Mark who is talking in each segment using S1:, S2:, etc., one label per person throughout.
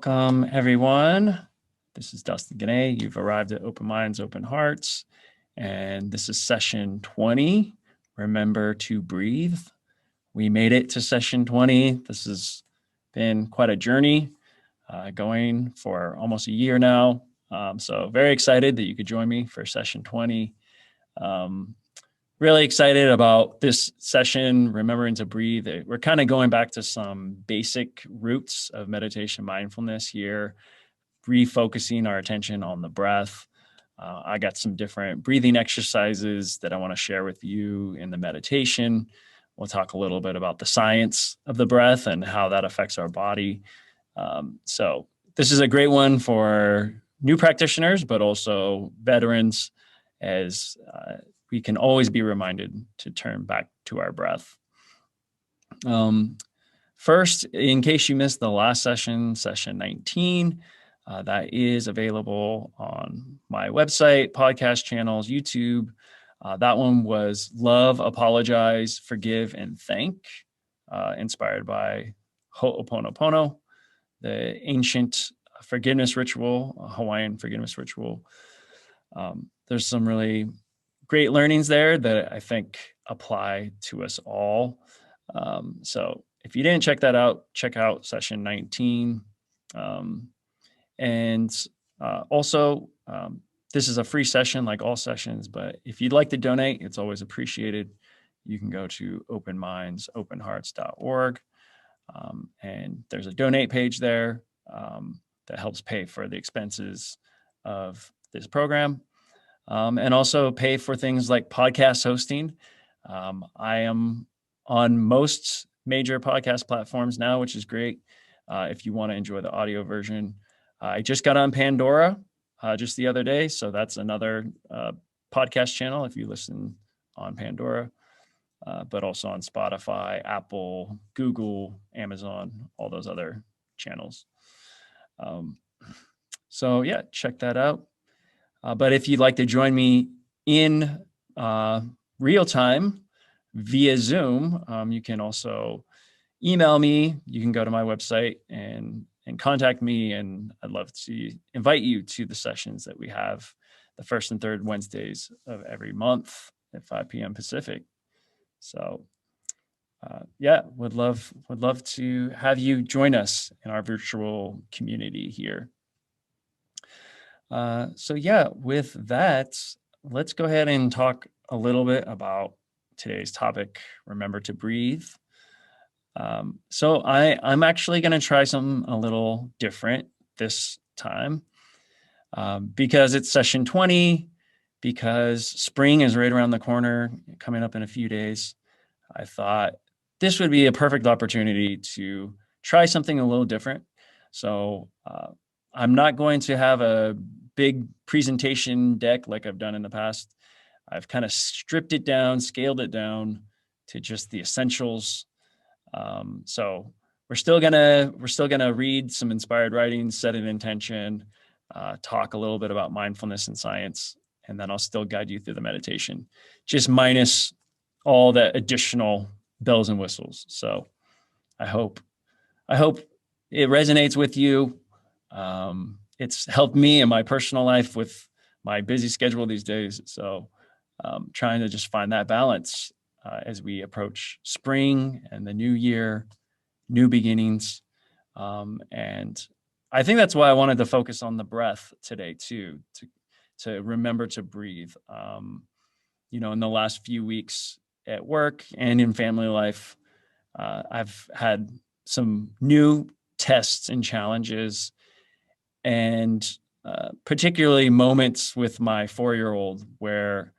S1: Welcome, everyone. This is Dustin Guinee. You've arrived at Open Minds, Open Hearts, and this is session 20. Remember to breathe. We made it to session 20. This has been quite a journey, going for almost a year now. So very excited that you could join me for session 20. Really excited about this session, remembering to breathe. We're kind of going back to some basic roots of meditation mindfulness here, refocusing our attention on the breath. I got some different breathing exercises that I want to share with you in the meditation. We'll talk a little bit about the science of the breath and how that affects our body. So this is a great one for new practitioners, but also veterans, as we can always be reminded to turn back to our breath. First, in case you missed the last session, session 19, that is available on my website, podcast channels, YouTube. That one was Love, Apologize, Forgive, and Thank, inspired by Ho'oponopono, the ancient forgiveness ritual, Hawaiian forgiveness ritual. There's some really great learnings there that I think apply to us all. So if you didn't check that out, check out session 19. Also, this is a free session like all sessions, but if you'd like to donate, it's always appreciated. You can go to openmindsopenhearts.org, and there's a donate page there that helps pay for the expenses of this program. And also pay for things like podcast hosting. I am on most major podcast platforms now, which is great if you want to enjoy the audio version. I just got on Pandora just the other day, so that's another podcast channel if you listen on Pandora, but also on Spotify, Apple, Google, Amazon, all those other channels. So yeah, check that out. But if you'd like to join me in real time via Zoom, you can also email me. You can go to my website and contact me, and I'd love to invite you to the sessions that we have the first and third Wednesdays of every month at 5 p.m. Pacific. So yeah, would love to have you join us in our virtual community here. So yeah, with that, let's go ahead and talk a little bit about today's topic, remember to breathe. So I'm actually going to try something a little different this time because it's session 20, because spring is right around the corner, coming up in a few days. I thought this would be a perfect opportunity to try something a little different. So I'm not going to have a big presentation deck like I've done in the past. I've kind of stripped it down, scaled it down to just the essentials. So we're still gonna read some inspired writings, set an intention, talk a little bit about mindfulness and science, and then I'll still guide you through the meditation, just minus all the additional bells and whistles. So I hope it resonates with you. It's helped me in my personal life with my busy schedule these days. So trying to just find that balance as we approach spring and the new year, new beginnings. And I think that's why I wanted to focus on the breath today too, to remember to breathe. In the last few weeks at work and in family life, I've had some new tests and challenges, and particularly moments with my 4-year-old where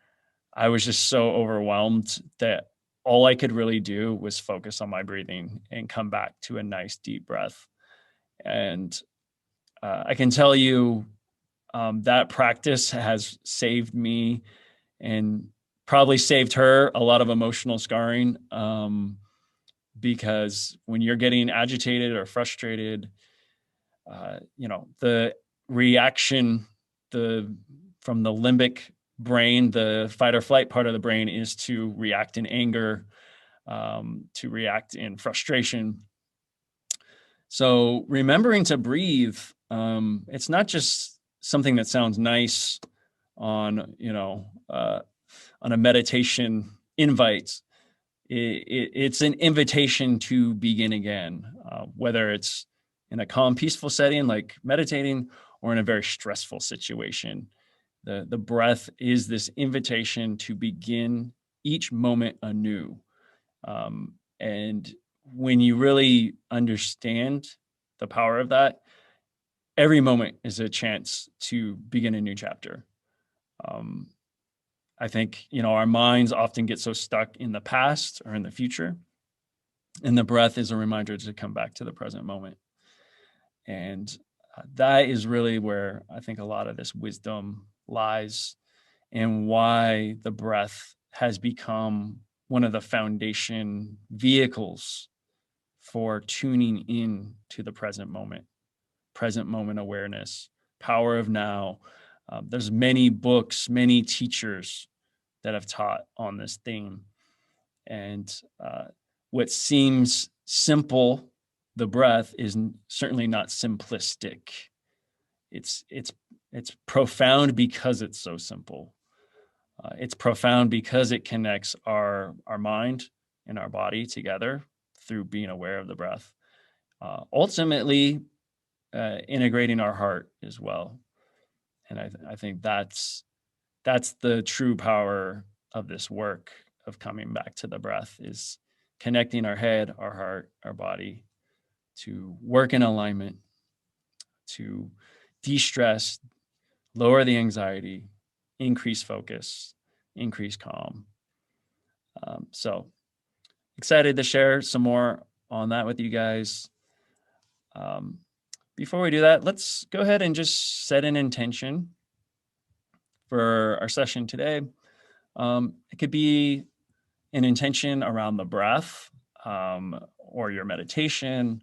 S1: I was just so overwhelmed that all I could really do was focus on my breathing and come back to a nice deep breath. And I can tell you that practice has saved me and probably saved her a lot of emotional scarring, because when you're getting agitated or frustrated, the reaction from the limbic brain, the fight or flight part of the brain, is to react in anger, to react in frustration. So remembering to breathe, it's not just something that sounds nice on, on a meditation invite. It's an invitation to begin again, whether it's in a calm, peaceful setting like meditating or in a very stressful situation. The breath is this invitation to begin each moment anew. And when you really understand the power of that, every moment is a chance to begin a new chapter. I think, our minds often get so stuck in the past or in the future, and the breath is a reminder to come back to the present moment. And that is really where I think a lot of this wisdom lies, and why the breath has become one of the foundation vehicles for tuning in to the present moment awareness, power of now. There's many books, many teachers that have taught on this theme. And what seems simple, the breath, is certainly not simplistic. It's profound because it's so simple. It's profound because it connects our mind and our body together through being aware of the breath. Ultimately, integrating our heart as well. And I think that's the true power of this work of coming back to the breath, is connecting our head, our heart, our body to work in alignment, to de-stress, lower the anxiety, increase focus, increase calm. So excited to share some more on that with you guys. Before we do that, let's go ahead and just set an intention for our session today. It could be an intention around the breath, or your meditation.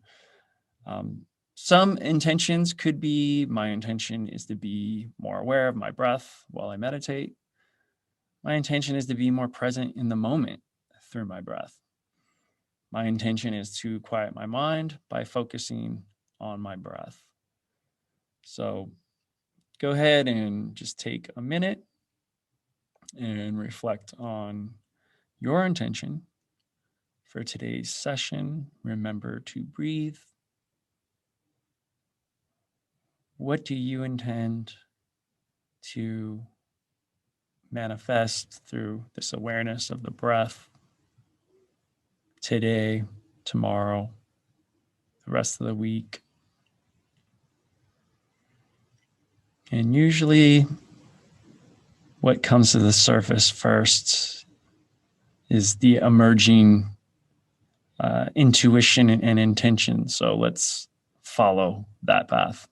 S1: Some intentions could be, my intention is to be more aware of my breath while I meditate. My intention is to be more present in the moment through my breath. My intention is to quiet my mind by focusing on my breath. So go ahead and just take a minute and reflect on your intention for today's session. Remember to breathe. What do you intend to manifest through this awareness of the breath today, tomorrow, the rest of the week? And usually what comes to the surface first is the emerging intuition and intention. So let's follow that path.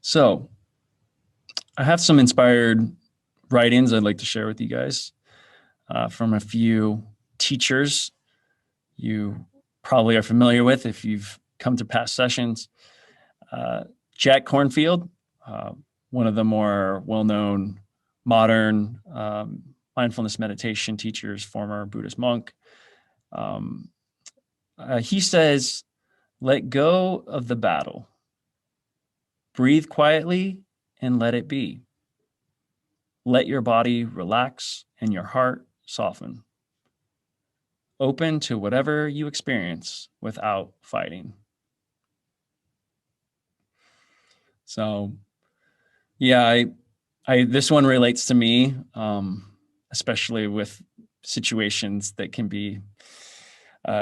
S1: So I have some inspired writings I'd like to share with you guys from a few teachers you probably are familiar with if you've come to past sessions. Jack Kornfield, one of the more well-known modern mindfulness meditation teachers, former Buddhist monk. He says, let go of the battle. Breathe quietly and let it be. Let your body relax and your heart soften. Open to whatever you experience without fighting. So, yeah, this one relates to me, especially with situations that can be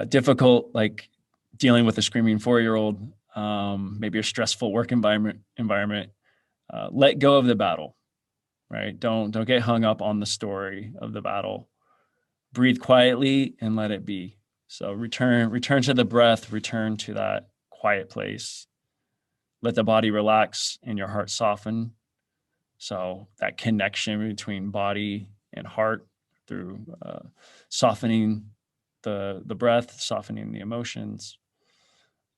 S1: difficult, like dealing with a screaming 4-year-old, maybe a stressful work environment. Let go of the battle, right? Don't get hung up on the story of the battle. Breathe quietly and let it be. So return to the breath, return to that quiet place. Let the body relax and your heart soften. So that connection between body and heart through softening the breath, softening the emotions.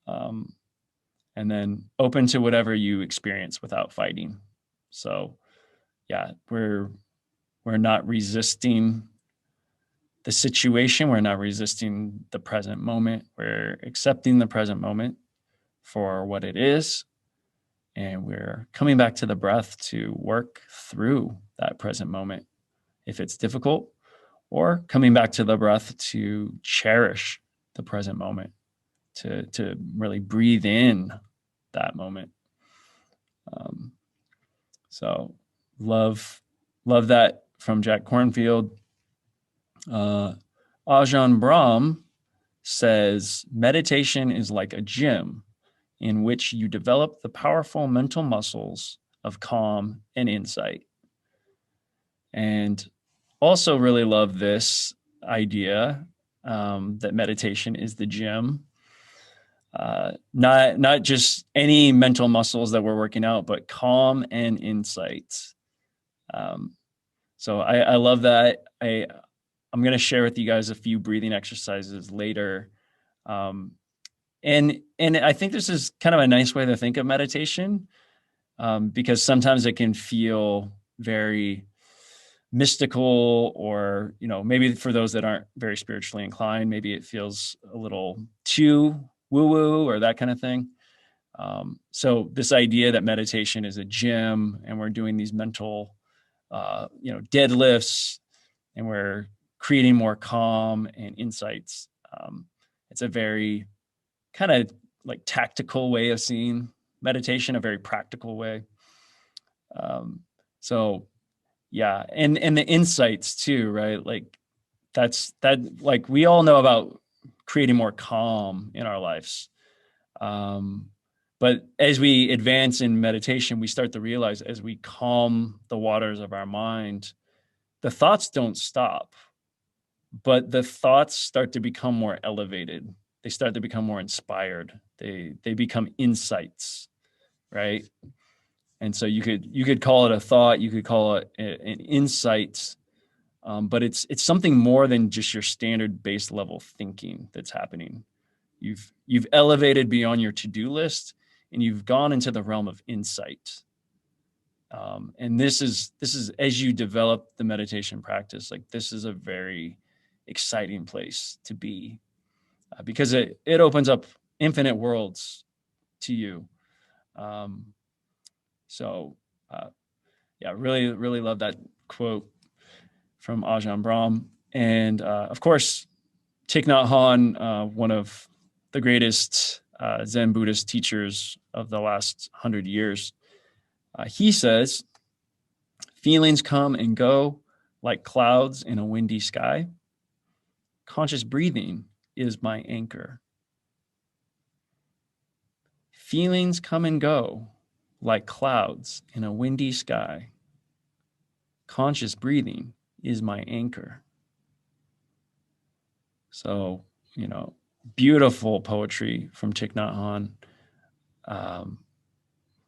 S1: And then open to whatever you experience without fighting. So yeah, we're not resisting the situation. We're not resisting the present moment. We're accepting the present moment for what it is. And we're coming back to the breath to work through that present moment if it's difficult, or coming back to the breath to cherish the present moment, to really breathe in that moment. So love that from Jack Kornfield. Ajahn Brahm says, meditation is like a gym in which you develop the powerful mental muscles of calm and insight. And also really love this idea that meditation is the gym. Not just any mental muscles that we're working out, but calm and insight. So I love that. I'm going to share with you guys a few breathing exercises later. And I think this is kind of a nice way to think of meditation, because sometimes it can feel very mystical, or, maybe for those that aren't very spiritually inclined, maybe it feels a little too woo-woo or that kind of thing. So this idea that meditation is a gym and we're doing these mental, deadlifts, and we're creating more calm and insights. It's a very kind of like tactical way of seeing meditation, a very practical way. So yeah, and the insights too, right? Like like we all know about creating more calm in our lives. But as we advance in meditation, we start to realize, as we calm the waters of our mind, the thoughts don't stop, but the thoughts start to become more elevated. They start to become more inspired. They become insights, right? And so you could call it a thought, you could call it an insight, but it's something more than just your standard base level thinking that's happening. You've elevated beyond your to-do list, and you've gone into the realm of insight. And this is as you develop the meditation practice, like this is a very exciting place to be, because it opens up infinite worlds to you. Yeah, really, really love that quote from Ajahn Brahm. And of course, Thich Nhat Hanh, one of the greatest Zen Buddhist teachers of the last 100 years, he says, feelings come and go like clouds in a windy sky. Conscious breathing is my anchor. Feelings come and go like clouds in a windy sky. Conscious breathing is my anchor. So, beautiful poetry from Thich Nhat Hanh,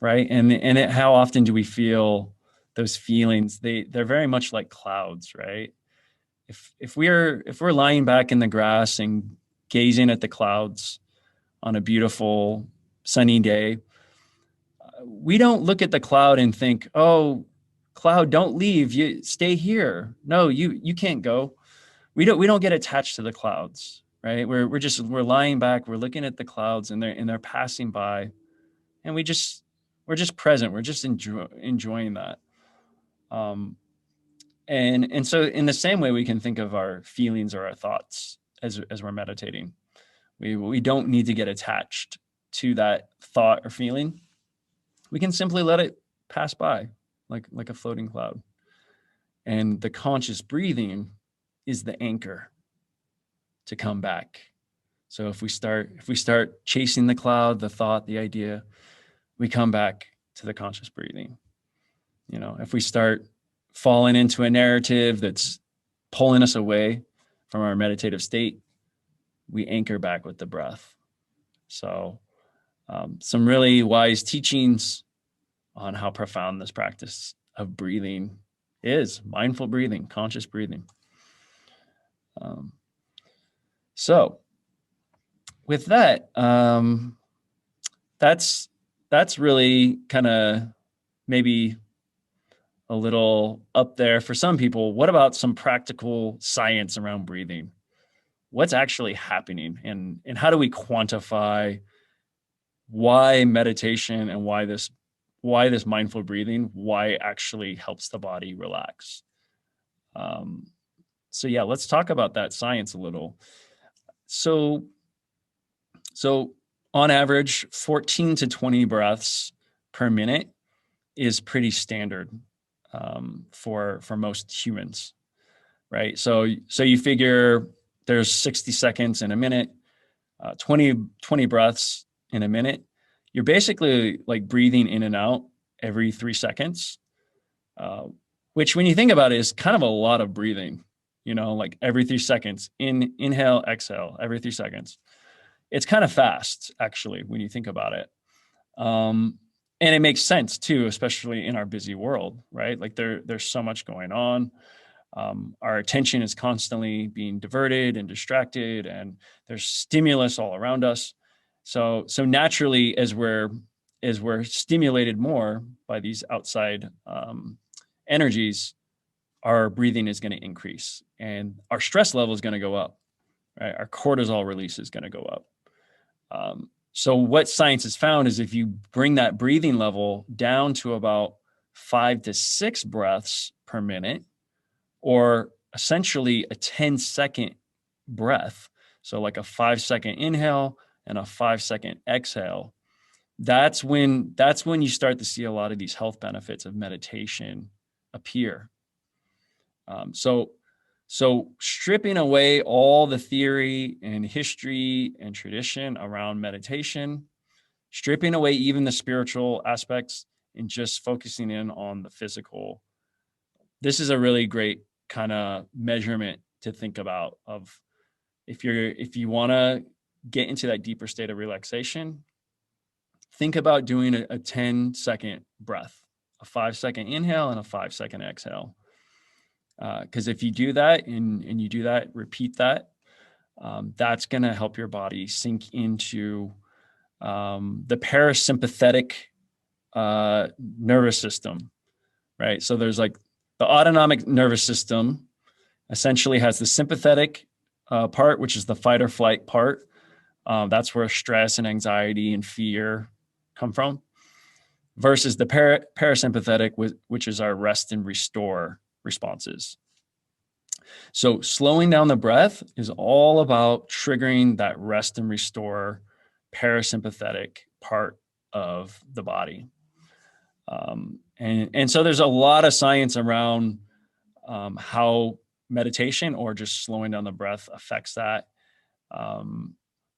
S1: right? And how often do we feel those feelings? They're very much like clouds, right? If we're lying back in the grass and gazing at the clouds on a beautiful sunny day, we don't look at the cloud and think, "Oh, cloud, don't leave. You stay here. No, you can't go." We don't get attached to the clouds, right? We're lying back, we're looking at the clouds, and they're passing by, and we're just present. We're just enjoying that. And so in the same way, we can think of our feelings or our thoughts as we're meditating. We don't need to get attached to that thought or feeling. We can simply let it pass by like a floating cloud. And the conscious breathing is the anchor to come back. So if we start chasing the cloud, the thought, the idea, we come back to the conscious breathing. If we start falling into a narrative that's pulling us away from our meditative state, we anchor back with the breath. So some really wise teachings on how profound this practice of breathing is. Mindful breathing, conscious breathing. So with that, that's really kind of maybe a little up there for some people. What about some practical science around breathing? What's actually happening, and how do we quantify why meditation and why this mindful breathing, why it actually helps the body relax? So yeah, let's talk about that science a little. So on average, 14 to 20 breaths per minute is pretty standard for most humans, right? So you figure there's 60 seconds in a minute, 20 breaths in a minute. You're basically like breathing in and out every 3 seconds, which when you think about it is kind of a lot of breathing, like every 3 seconds, inhale, exhale, every 3 seconds. It's kind of fast, actually, when you think about it. And it makes sense too, especially in our busy world, right? Like there's so much going on. Our attention is constantly being diverted and distracted, and there's stimulus all around us. So naturally, as we're stimulated more by these outside energies, our breathing is going to increase, and our stress level is going to go up. Right, our cortisol release is going to go up. So what science has found is if you bring that breathing level down to about 5 to 6 breaths per minute, or essentially a 10-second breath, so like a 5-second inhale and a 5-second exhale, that's when you start to see a lot of these health benefits of meditation appear. So stripping away all the theory and history and tradition around meditation, stripping away even the spiritual aspects, and just focusing in on the physical. This is a really great kind of measurement to think about of if you want to get into that deeper state of relaxation, think about doing a 10-second breath, a 5-second inhale and a 5-second exhale. Because if you do that and you do that, repeat that, that's going to help your body sink into the parasympathetic nervous system, right? So there's like the autonomic nervous system essentially has the sympathetic part, which is the fight or flight part. That's where stress and anxiety and fear come from, versus the parasympathetic, which is our rest and restore responses. So slowing down the breath is all about triggering that rest and restore parasympathetic part of the body. And so there's a lot of science around how meditation or just slowing down the breath affects that.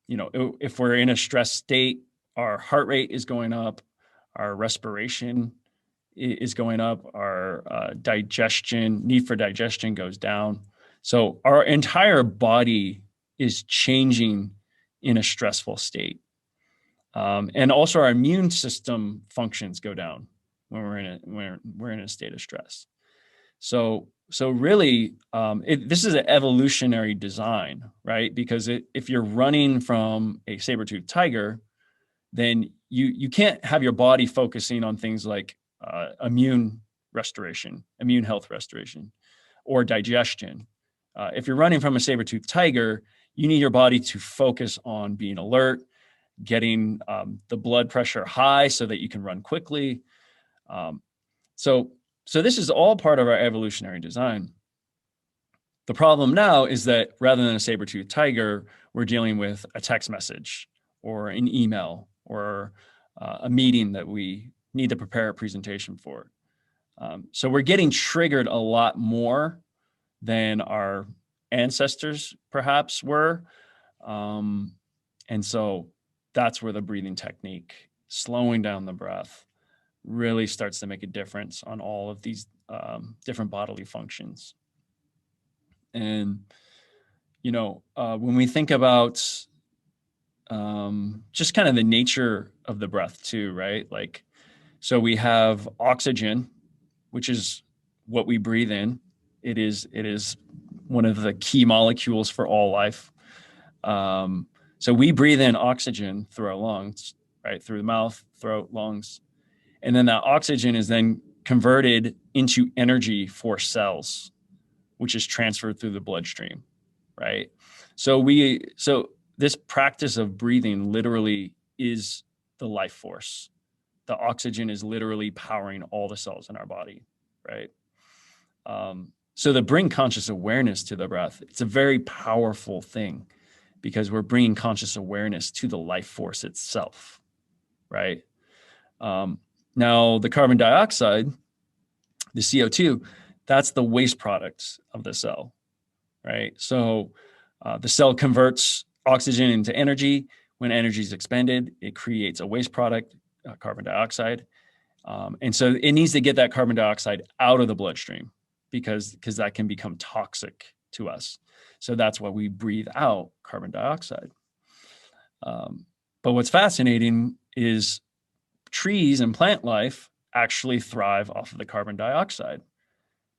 S1: If we're in a stress state, our heart rate is going up, our respiration is going up, our need for digestion goes down. So our entire body is changing in a stressful state. And also our immune system functions go down when we're in a state of stress. So really, this is an evolutionary design, right? Because if you're running from a saber-toothed tiger, then you can't have your body focusing on things like immune health restoration, or digestion. If you're running from a saber-toothed tiger, you need your body to focus on being alert, getting the blood pressure high so that you can run quickly. So this is all part of our evolutionary design. The problem now is that rather than a saber-toothed tiger, we're dealing with a text message or an email or a meeting that we need to prepare a presentation for. So we're getting triggered a lot more than our ancestors perhaps were. And so that's where the breathing technique, slowing down the breath, really starts to make a difference on all of these different bodily functions. And, when we think about just kind of the nature of the breath too, right? Like, so we have oxygen, which is what we breathe in. It is one of the key molecules for all life. So we breathe in oxygen through our lungs, right? Through the mouth, throat, lungs. And then that oxygen is then converted into energy for cells, which is transferred through the bloodstream, right? So this practice of breathing literally is the life force. The oxygen is literally powering all the cells in our body, right? So to bring conscious awareness to the breath, it's a very powerful thing because we're bringing conscious awareness to the life force itself, right? Now, the carbon dioxide, the CO2, that's the waste product of the cell, right? So the cell converts oxygen into energy. When energy is expended, it creates a waste product, carbon dioxide. And so it needs to get that carbon dioxide out of the bloodstream because that can become toxic to us. So that's why we breathe out carbon dioxide. But what's fascinating is trees and plant life actually thrive off of the carbon dioxide.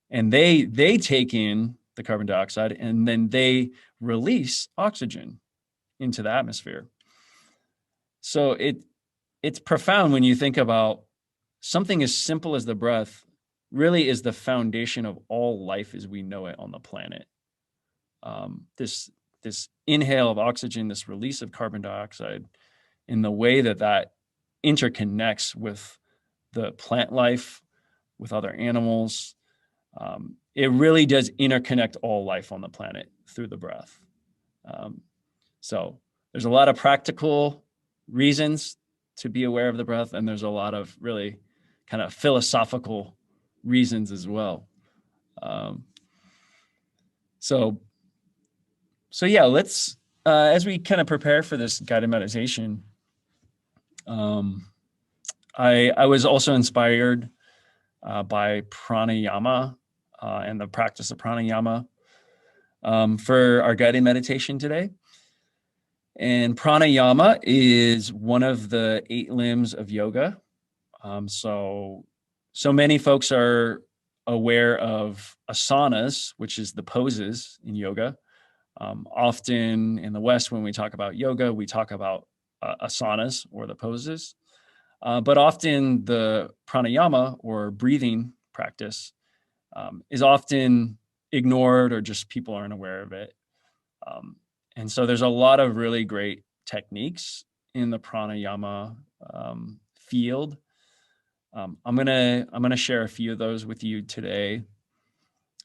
S1: And they take in the carbon dioxide and then they release oxygen into the atmosphere. So it's profound when you think about something as simple as the breath really is the foundation of all life as we know it on the planet. This inhale of oxygen, this release of carbon dioxide, in the way that interconnects with the plant life, with other animals, it really does interconnect all life on the planet through the breath. So there's a lot of practical reasons to be aware of the breath, and there's a lot of really kind of philosophical reasons as well. So yeah, let's, as we kind of prepare for this guided meditation, I was also inspired by pranayama and the practice of pranayama for our guided meditation today. And pranayama is one of the 8 limbs of yoga. So many folks are aware of asanas, which is the poses in yoga. Often in the West, when we talk about yoga, we talk about asanas or the poses. But often the pranayama or breathing practice is often ignored or just people aren't aware of it. And so there's a lot of really great techniques in the pranayama field. I'm gonna share a few of those with you today.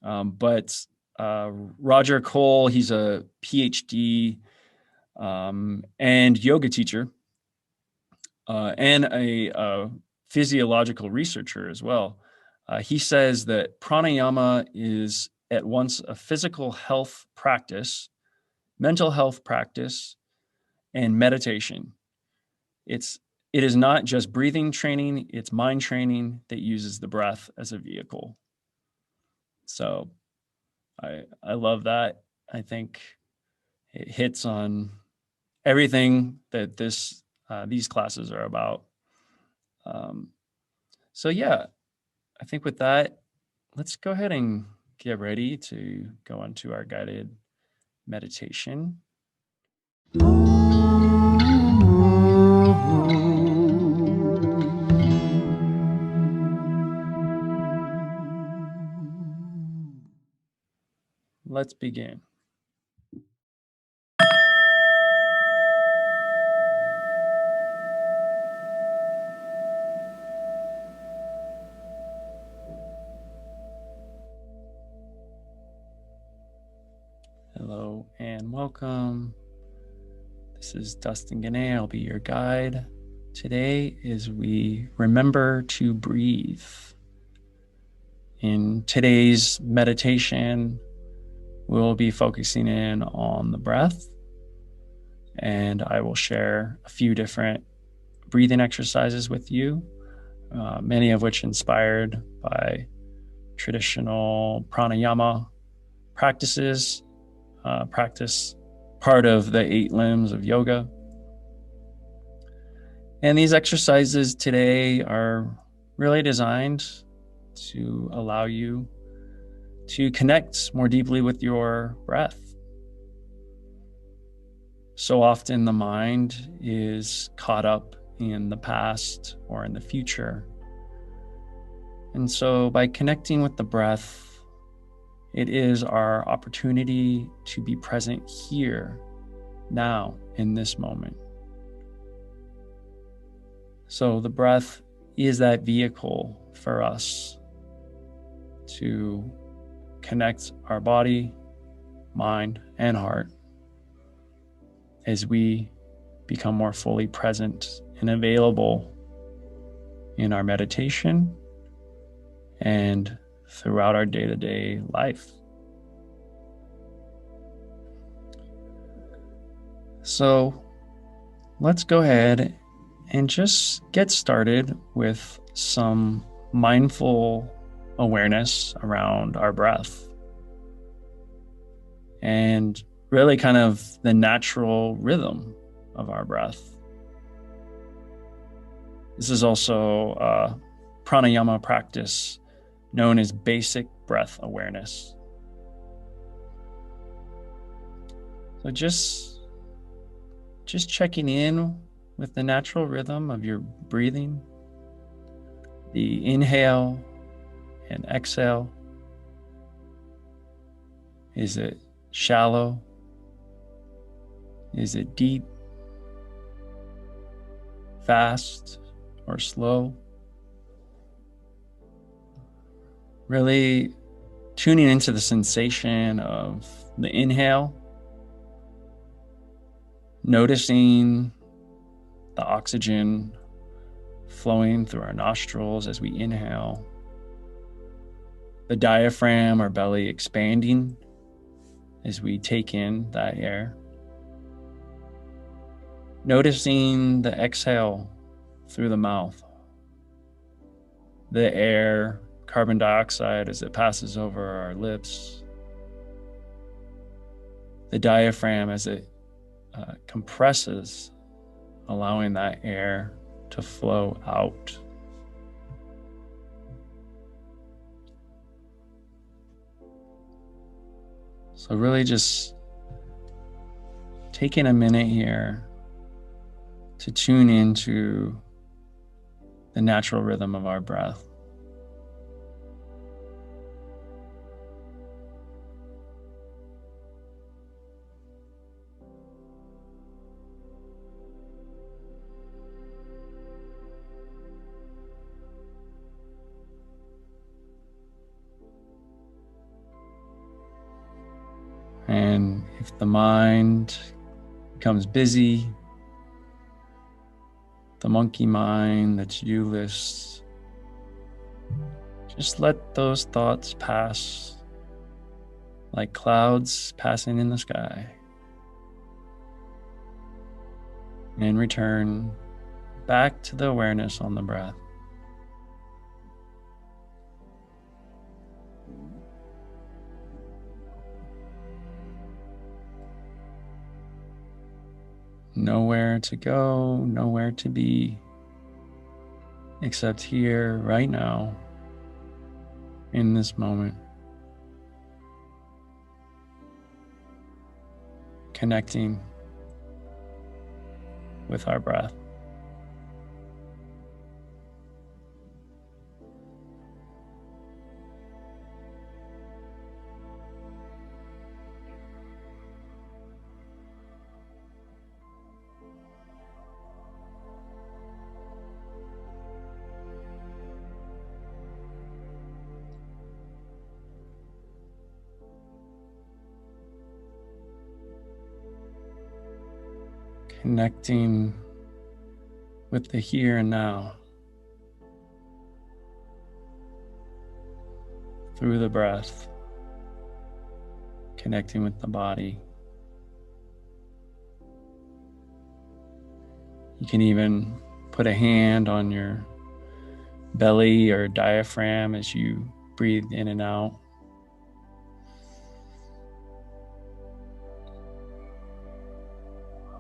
S1: But Roger Cole, he's a PhD and yoga teacher and a physiological researcher as well. He says that pranayama is at once a physical health practice, mental health practice, and meditation. It is not just breathing training, it's mind training that uses the breath as a vehicle. So I love that. I think it hits on everything that these classes are about. So yeah, I think with that, let's go ahead and get ready to go into our guided meditation. Let's begin. Hello and welcome. This is Dustin Guinee. I'll be your guide today as we remember to breathe. In today's meditation, we'll be focusing in on the breath, and I will share a few different breathing exercises with you, many of which inspired by traditional pranayama practices, part of the 8 limbs of yoga. And these exercises today are really designed to allow you to connect more deeply with your breath. So often the mind is caught up in the past or in the future. And so by connecting with the breath, it is our opportunity to be present here, now, in this moment. So the breath is that vehicle for us to connect our body, mind, and heart as we become more fully present and available in our meditation and throughout our day-to-day life. So let's go ahead and just get started with some mindful awareness around our breath and really kind of the natural rhythm of our breath. This is also a pranayama practice known as basic breath awareness. So just checking in with the natural rhythm of your breathing, the inhale and exhale. Is it shallow? Is it deep, fast, or slow? Really tuning into the sensation of the inhale, noticing the oxygen flowing through our nostrils as we inhale, the diaphragm, our belly expanding as we take in that air. Noticing the exhale through the mouth, the air, carbon dioxide as it passes over our lips, the diaphragm as it compresses, allowing that air to flow out. So really just taking a minute here to tune into the natural rhythm of our breath. And if the mind becomes busy, the monkey mind, the to-do list, just let those thoughts pass like clouds passing in the sky, and return back to the awareness on the breath. Nowhere to go, nowhere to be, except here, right now, in this moment. Connecting with our breath. Connecting with the here and now through the breath, connecting with the body. You can even put a hand on your belly or diaphragm as you breathe in and out.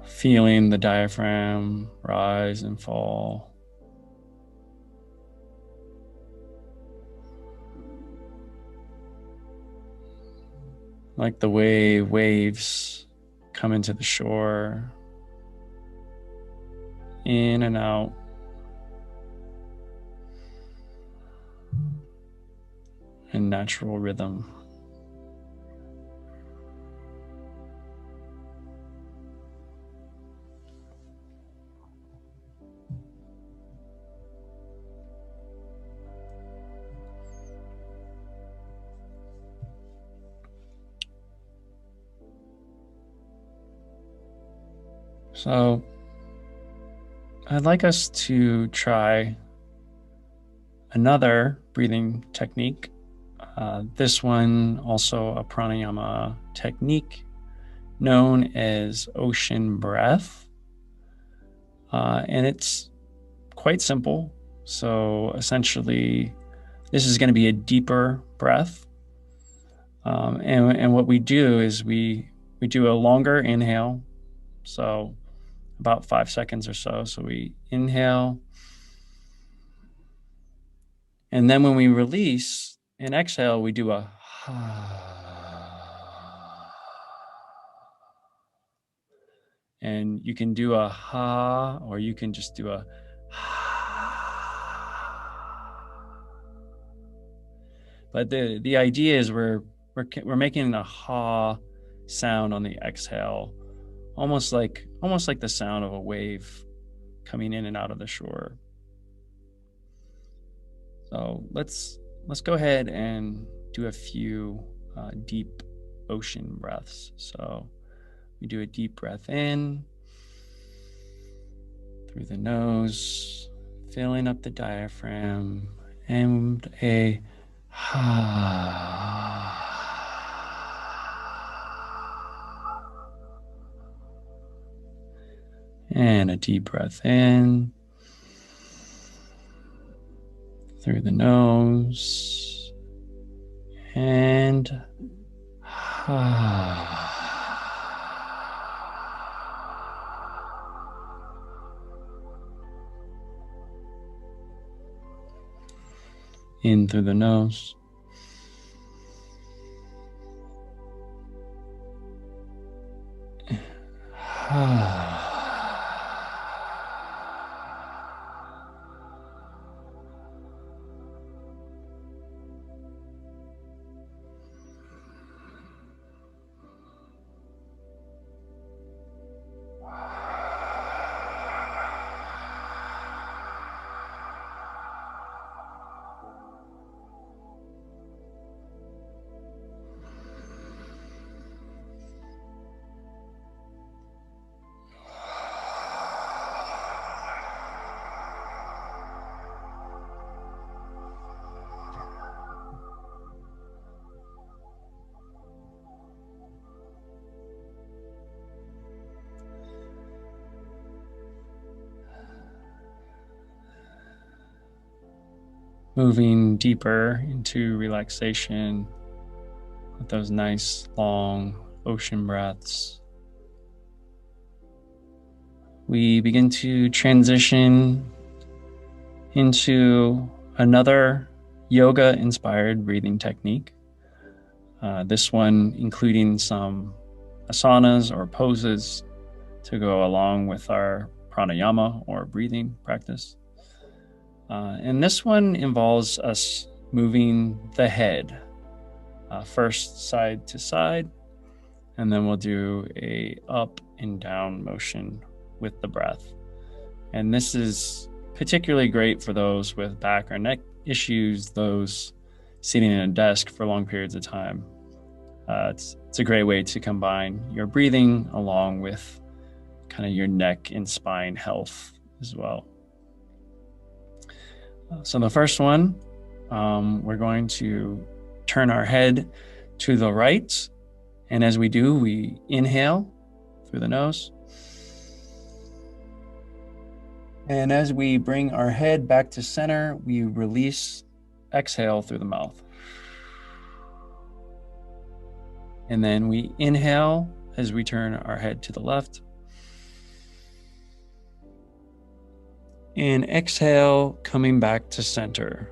S1: Feeling the diaphragm rise and fall. Like the way waves come into the shore, in and out. and natural rhythm. So I'd like us to try another breathing technique. This one also a pranayama technique known as ocean breath. And it's quite simple. So essentially, this is going to be a deeper breath. And what we do is we do a longer inhale. So about 5 seconds or so. So we inhale. And then when we release and exhale, we do a and you can do a ha, or you can just do a but the idea is we're making a ha sound on the exhale, almost like the sound of a wave coming in and out of the shore. So let's go ahead and do a few deep ocean breaths. So we do a deep breath in through the nose, filling up the diaphragm, and a and a deep breath in through the nose and in through the nose moving deeper into relaxation with those nice long ocean breaths. We begin to transition into another yoga-inspired breathing technique. This one including some asanas or poses to go along with our pranayama or breathing practice. And this one involves us moving the head, first side to side, and then we'll do a up and down motion with the breath. And this is particularly great for those with back or neck issues, those sitting at a desk for long periods of time. It's a great way to combine your breathing along with kind of your neck and spine health as well. So the first one, we're going to turn our head to the right. And as we do, we inhale through the nose. And as we bring our head back to center, we release, exhale through the mouth. And then we inhale as we turn our head to the left. And exhale, coming back to center.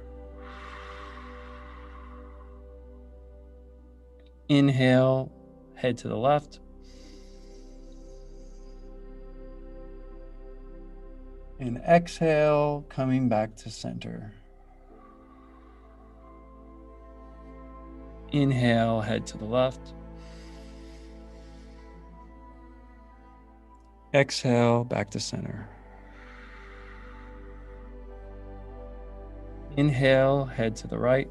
S1: Inhale, head to the left. And exhale, coming back to center. Inhale, head to the left. Exhale, back to center. Inhale, head to the right.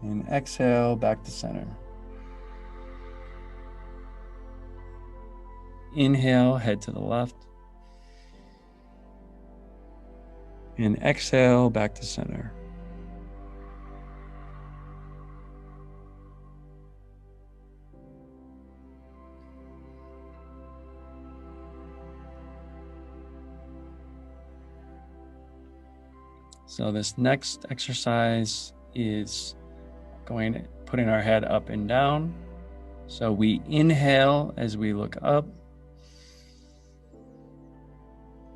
S1: And exhale, back to center. Inhale, head to the left. And exhale, back to center. So this next exercise is putting our head up and down. So we inhale as we look up,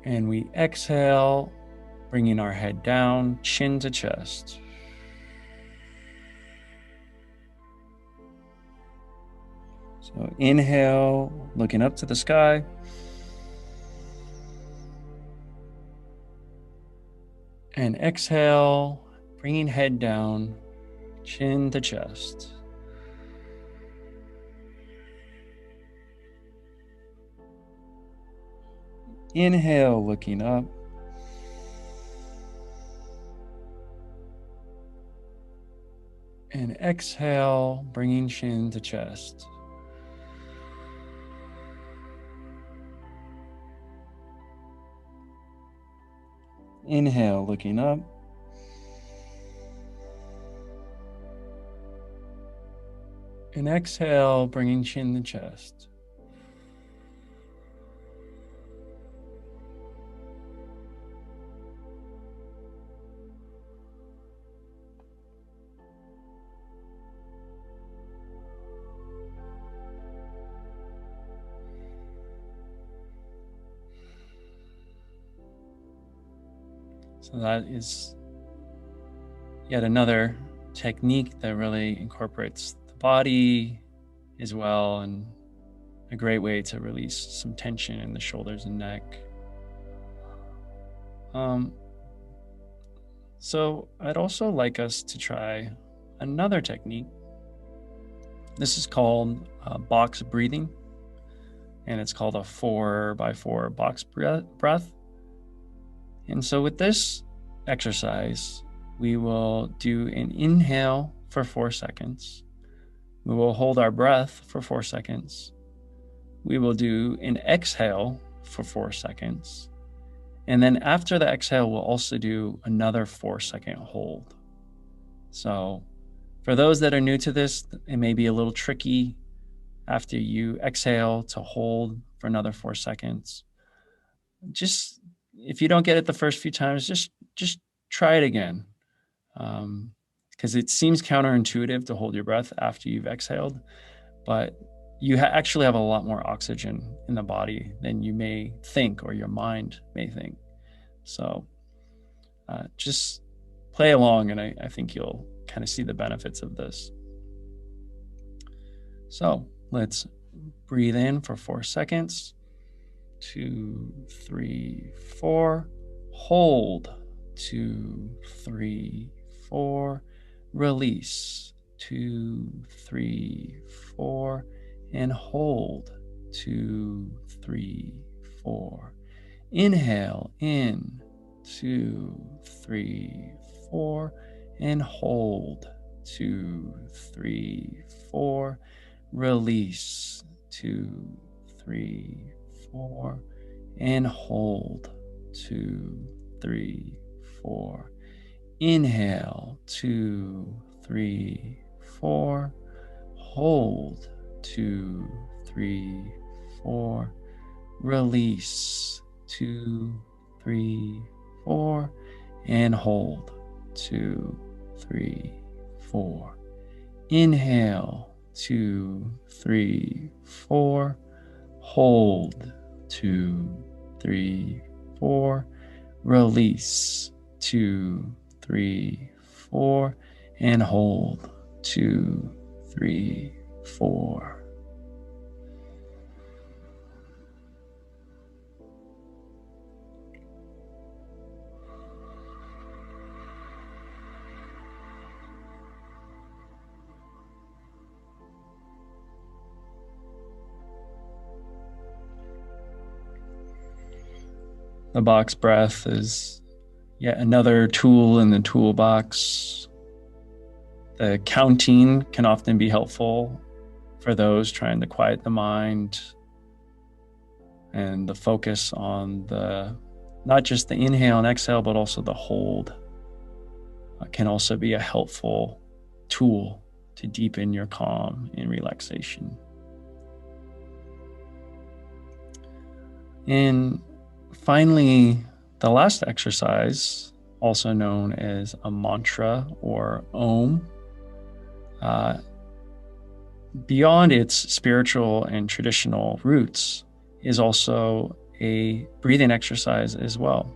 S1: and we exhale, bringing our head down, chin to chest. So inhale, looking up to the sky. And exhale, bringing head down, chin to chest. Inhale, looking up. And exhale, bringing chin to chest. Inhale, looking up. And exhale, bringing chin to chest. So that is yet another technique that really incorporates the body as well, and a great way to release some tension in the shoulders and neck. So I'd also like us to try another technique. This is called box breathing, and it's called a 4x4 box breath. And so with this exercise, we will do an inhale for 4 seconds. We will hold our breath for 4 seconds. We will do an exhale for 4 seconds. And then after the exhale, we'll also do another 4-second hold. So for those that are new to this, it may be a little tricky after you exhale to hold for another 4 seconds. Just, if you don't get it the first few times, just try it again. Because it seems counterintuitive to hold your breath after you've exhaled, but you actually have a lot more oxygen in the body than you may think, or your mind may think. So just play along, and I think you'll kind of see the benefits of this. So let's breathe in for 4 seconds. 2, 3, 4. Hold. 2, 3, 4. Release. 2, 3, 4. And hold. 2, 3, 4. Inhale in. 2, 3, 4. And hold. 2, 3, 4. Release. 2, 3, 4. And hold. 2, 3, 4. Inhale. 2, 3, 4. Hold. 2, 3, 4. Release. 2, 3, 4. And hold. 2, 3, 4. Inhale. 2, 3, 4. Hold. 2, 3, 4. Release. 2, 3, 4. And hold. 2, 3, 4. The box breath is yet another tool in the toolbox. The counting can often be helpful for those trying to quiet the mind, and the focus on not just the inhale and exhale, but also the hold can also be a helpful tool to deepen your calm and relaxation. And finally, the last exercise, also known as a mantra or Om, beyond its spiritual and traditional roots, is also a breathing exercise as well.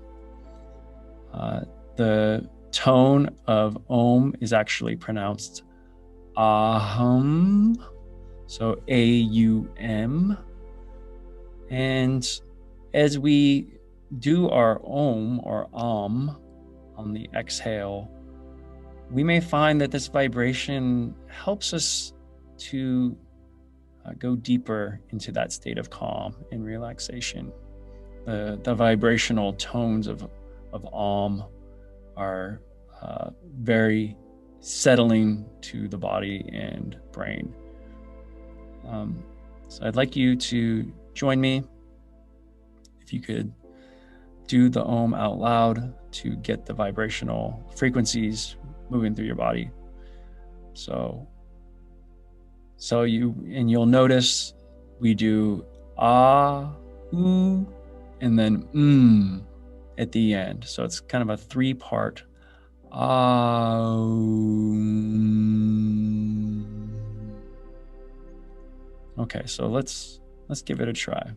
S1: The tone of Om is actually pronounced Aham, so A-U-M. And as we do our Om or Om on the exhale, we may find that this vibration helps us to go deeper into that state of calm and relaxation. The vibrational tones of Om are very settling to the body and brain. So I'd like you to join me. If you could do the Om out loud to get the vibrational frequencies moving through your body. You'll notice we do ah, oo, and then at the end. So it's kind of a 3-part ah. Okay, so let's give it a try.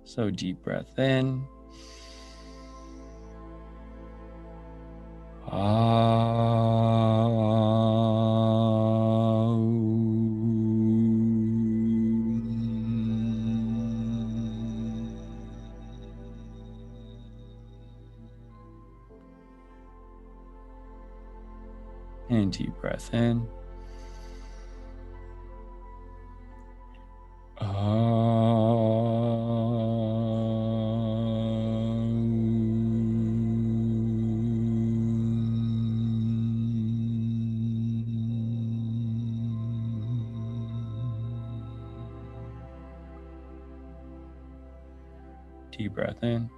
S1: So deep breath in. And deep breath in. Deep breath in.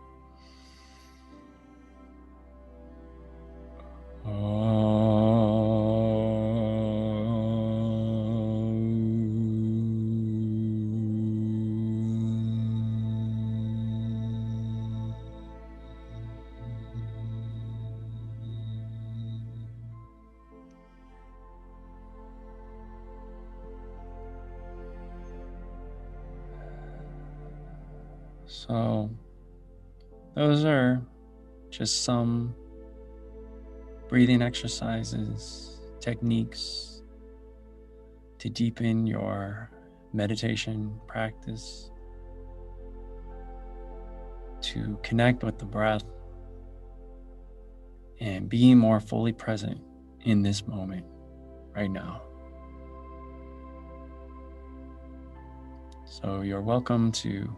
S1: So those are just some breathing exercises, techniques to deepen your meditation practice, to connect with the breath and be more fully present in this moment right now. So you're welcome to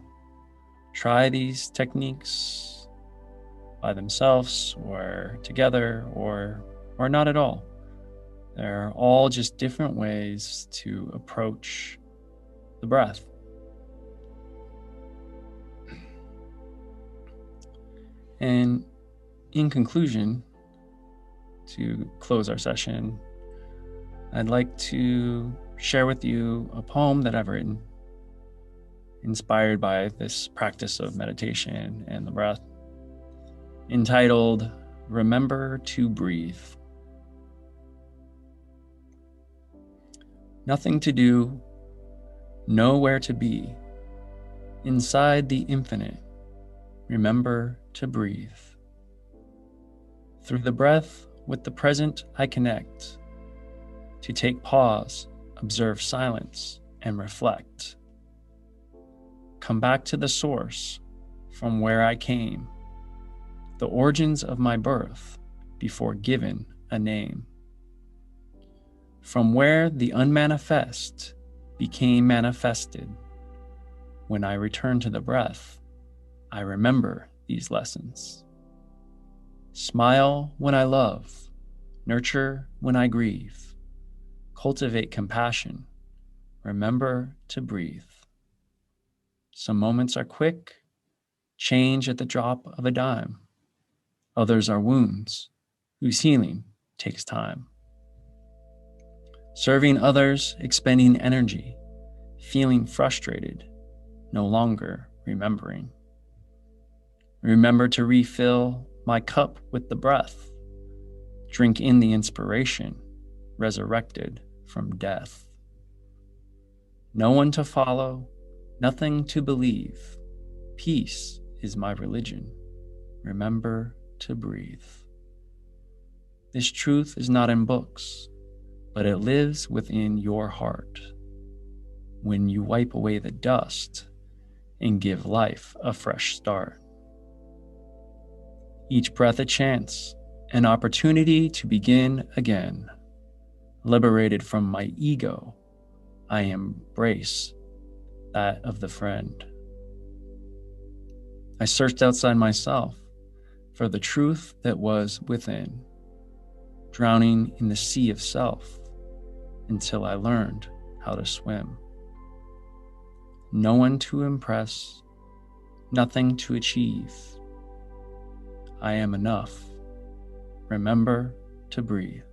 S1: try these techniques by themselves or together or not at all. They're all just different ways to approach the breath. And in conclusion, to close our session, I'd like to share with you a poem that I've written, inspired by this practice of meditation and the breath, entitled Remember to Breathe. Nothing to do, nowhere to be. Inside the infinite, remember to breathe. Through the breath, with the present I connect. To take pause, observe silence, and reflect. Come back to the source from where I came, the origins of my birth before given a name. From where the unmanifest became manifested. When I return to the breath, I remember these lessons. Smile when I love, nurture when I grieve, cultivate compassion, remember to breathe. Some moments are quick, change at the drop of a dime. Others are wounds, whose healing takes time. Serving others, expending energy, feeling frustrated, no longer remembering. Remember to refill my cup with the breath, drink in the inspiration, resurrected from death. No one to follow, nothing to believe. Peace is my religion. Remember to breathe. This truth is not in books, but it lives within your heart. When you wipe away the dust and give life a fresh start. Each breath a chance, an opportunity to begin again. Liberated from my ego, I embrace that of the friend. I searched outside myself for the truth that was within, drowning in the sea of self until I learned how to swim. No one to impress, nothing to achieve. I am enough. Remember to breathe.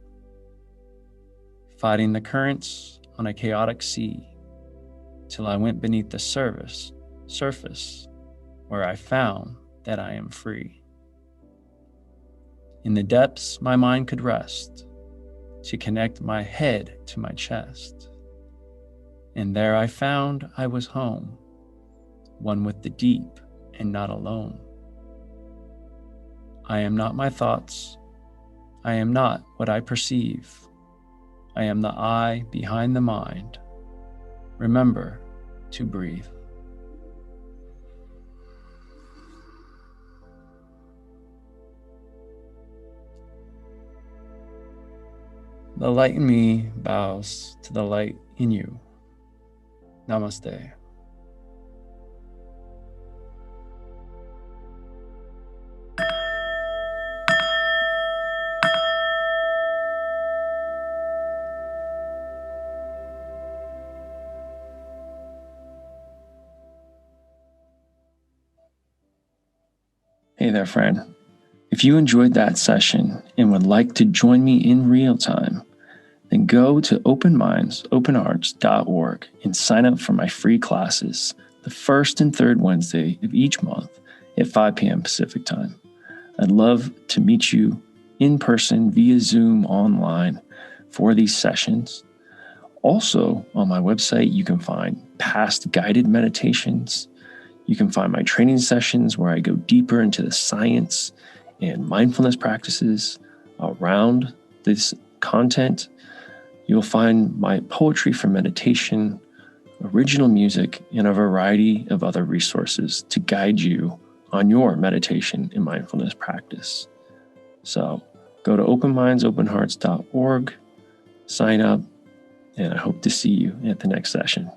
S1: Fighting the currents on a chaotic sea till I went beneath the surface where I found that I am free. In the depths my mind could rest to connect my head to my chest. And there I found I was home, one with the deep and not alone. I am not my thoughts. I am not what I perceive. I am the I behind the mind. Remember to breathe. The light in me bows to the light in you. Namaste. Hey there, friend. If you enjoyed that session and would like to join me in real time, then go to openmindsopenhearts.org and sign up for my free classes the first and third Wednesday of each month at 5 p.m. Pacific time. I'd love to meet you in person via Zoom online for these sessions. Also, on my website, you can find past guided meditations. You can find my training sessions where I go deeper into the science and mindfulness practices around this content. You'll find my poetry for meditation, original music, and a variety of other resources to guide you on your meditation and mindfulness practice. So go to openmindsopenhearts.org, sign up, and I hope to see you at the next session.